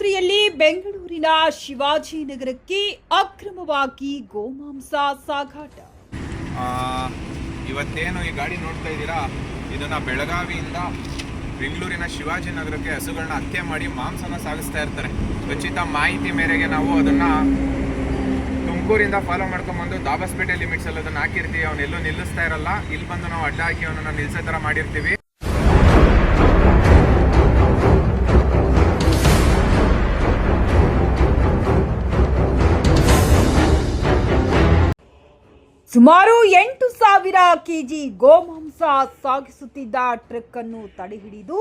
ರಾತ್ರಿಯಲ್ಲಿ ಬೆಂಗಳೂರಿನ ಶಿವಾಜಿನಗರಕ್ಕೆ ಅಕ್ರಮವಾಗಿ ಗೋಮಾಂಸ ಸಾಗಾಟ. ಇವತ್ತೇನು ಈ ಗಾಡಿ ನೋಡ್ತಾ ಇದ್ದೀರಾ, ಇದನ್ನ ಬೆಳಗಾವಿಯಿಂದ ಬೆಂಗಳೂರಿನ ಶಿವಾಜಿನಗರಕ್ಕೆ ಹಸುಗಳನ್ನ ಹತ್ಯೆ ಮಾಡಿ ಮಾಂಸನ ಸಾಗಿಸ್ತಾ ಇರ್ತಾರೆ. ಖಚಿತ ಮಾಹಿತಿ ಮೇರೆಗೆ ನಾವು ಅದನ್ನ ತುಮಕೂರಿಂದ ಫಾಲೋ ಮಾಡ್ಕೊಂಡ್ಬಂದು ದಾಬಸ್ಪೇಟೆ ಲಿಮಿಟ್ಸ್ ಅಲ್ಲಿ ಅದನ್ನ ಹಾಕಿರ್ತೀವಿ. ಅವನೆಲ್ಲೂ ನಿಲ್ಲಿಸ್ತಾ ಇರಲ್ಲ, ಇಲ್ಲಿ ಬಂದು ನಾವು ಅಡ್ಡ ಹಾಕಿ ಅವನನ್ನ ನಿಲ್ಸೋ ತರ ಮಾಡಿರ್ತೀವಿ. ಸುಮಾರು 8,000 ಕೆಜಿ ಗೋಮಾಂಸ ಸಾಗಿಸುತ್ತಿದ್ದ ಟ್ರಕ್ ಅನ್ನು ತಡೆಹಿಡಿದು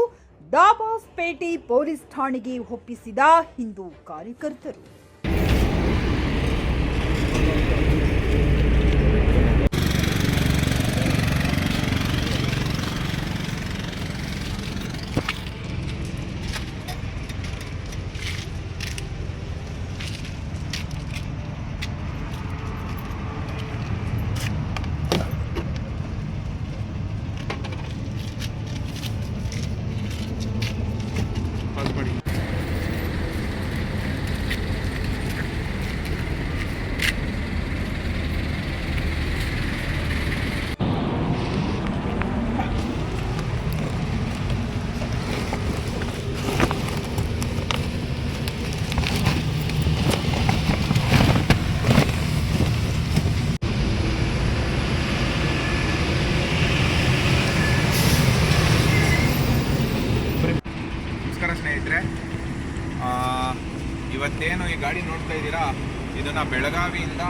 ದಾಬಸ್ಪೇಟೆ ಪೊಲೀಸ್ ಠಾಣೆಗೆ ಒಪ್ಪಿಸಿದ ಹಿಂದೂ ಕಾರ್ಯಕರ್ತರು. ಸ್ನೇಹಿತರೆ, ಇವತ್ತೇನು ಈ ಗಾಡಿ ನೋಡ್ತಾ ಇದ್ದೀರಾ, ಇದನ್ನ ಬೆಳಗಾವಿಯಿಂದ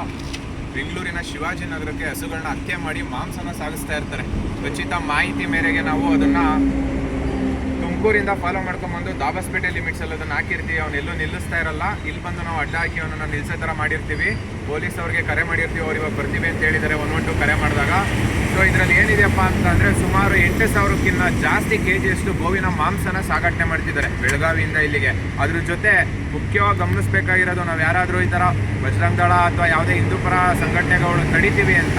ಬೆಂಗಳೂರಿನ ಶಿವಾಜಿನಗರಕ್ಕೆ ಹಸುಗಳನ್ನ ಹತ್ಯೆ ಮಾಡಿ ಮಾಂಸನ ಸಾಗಿಸ್ತಾ ಇರ್ತಾರೆ. ಖಚಿತ ಮಾಹಿತಿ ಮೇರೆಗೆ ನಾವು ಅದನ್ನ ತುಮಕೂರಿಂದ ಫಾಲೋ ಮಾಡ್ಕೊಂಡ್ಬಂದು ದಾಬಸ್ಪೇಟೆ ಲಿಮಿಟ್ಸ್ ಅಲ್ಲಿ ಅದನ್ನ ಹಾಕಿರ್ತೀವಿ. ಅವನೆಲ್ಲೂ ನಿಲ್ಲಿಸ್ತಾ ಇರಲ್ಲ, ಇಲ್ಲಿ ಬಂದು ನಾವು ಅಡ್ಡ ಹಾಕಿ ಅವನನ್ನ ನಿಲ್ಸೋ ತರ ಮಾಡಿರ್ತೀವಿ. ಪೊಲೀಸ್ ಅವ್ರಿಗೆ ಕರೆ ಮಾಡಿರ್ತೀವಿ, ಅವ್ರು ಇವಾಗ ಬರ್ತೀವಿ ಅಂತ ಹೇಳಿದ್ದಾರೆ 112 ಕರೆ ಮಾಡಿದಾಗ. ಸೊ ಇದರಲ್ಲಿ ಏನಿದೆಯಪ್ಪ ಅಂತಂದರೆ ಸುಮಾರು 8,000ಕ್ಕಿಂತ ಜಾಸ್ತಿ ಕೆಜಿಯಷ್ಟು ಗೋವಿನ ಮಾಂಸನ ಸಾಗಾಟನೆ ಮಾಡ್ತಿದ್ದಾರೆ ಬೆಳಗಾವಿಯಿಂದ ಇಲ್ಲಿಗೆ. ಅದ್ರ ಜೊತೆ ಮುಖ್ಯವಾಗಿ ಗಮನಿಸಬೇಕಾಗಿರೋದು, ನಾವು ಯಾರಾದರೂ ಈ ಥರ ಬಜರಂಗ ದಳ ಅಥವಾ ಯಾವುದೇ ಹಿಂದೂಪರ ಸಂಘಟನೆಗಳು ತಡಿತೀವಿ ಅಂತ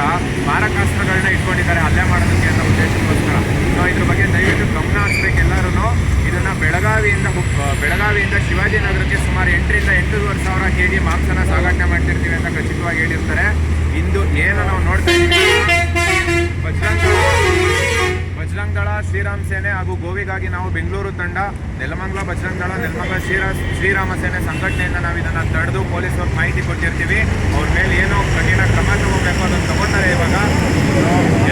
ಮಾರಕಾಸ್ತ್ರಗಳನ್ನ ಇಟ್ಕೊಂಡಿದ್ದಾರೆ ಹಲ್ಲೆ ಮಾಡೋದಕ್ಕೆ ಅನ್ನೋ ಉದ್ದೇಶಕ್ಕೋಸ್ಕರ. ಸೊ ಇದ್ರ ಬಗ್ಗೆ ದಯವಿಟ್ಟು ಗಮನ ಹರಿಸ್ಬೇಕು ಎಲ್ಲರೂ. ಇದನ್ನು ಬೆಳಗಾವಿಯಿಂದ ಶಿವಾಜಿನಗರಕ್ಕೆ ಸುಮಾರು 8,000 ರಿಂದ 8,500 ಕೆಜಿ ಮಾಂಸನ ಸಾಗಾಟನೆ ಮಾಡ್ತಿರ್ತೀವಿ ಅಂತ ಖಚಿತವಾಗಿ ಹೇಳಿರ್ತಾರೆ. ಇಂದು ಏನು ನಾವು ನೋಡ್ತಾ ಇದ್ದೀವಿ, ಬಜರಂಗ ದಳ, ಶ್ರೀರಾಮ ಸೇನೆ ಹಾಗೂ ಗೋವಿಗಾಗಿ ನಾವು ಬೆಂಗಳೂರು ತಂಡ, ನೆಲಮಂಗಲ ಬಜರಂಗ ದಳ, ನೆಲಮಂಗಲ ಶ್ರೀರಾಮ ಸೇನೆ ಸಂಘಟನೆಯಿಂದ ನಾವು ಇದನ್ನು ತಡೆದು ಪೊಲೀಸವ್ರಿಗೆ ಮಾಹಿತಿ ಕೊಟ್ಟಿರ್ತೀವಿ. ಅವ್ರ ಮೇಲೆ ಏನೋ ಕಠಿಣ ಕ್ರಮ ತಗೋಬೇಕು, ಅದನ್ನು ತಗೋತಾರೆ. ಇವಾಗ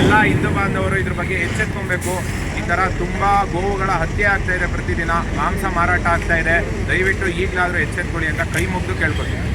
ಎಲ್ಲ ಹಿಂದೂ ಬಾಂಧವರು ಇದ್ರ ಬಗ್ಗೆ ಎಚ್ಚೆತ್ಕೊಬೇಕು. ಈ ಥರ ತುಂಬ ಗೋವುಗಳ ಹತ್ಯೆ ಆಗ್ತಾ ಇದೆ, ಪ್ರತಿದಿನ ಮಾಂಸ ಮಾರಾಟ ಆಗ್ತಾ ಇದೆ. ದಯವಿಟ್ಟು ಈಗಲಾದರೂ ಎಚ್ಚೆತ್ಕೊಳ್ಳಿ ಅಂತ ಕೈ ಮುಗಿದು ಕೇಳ್ಕೊತೀವಿ.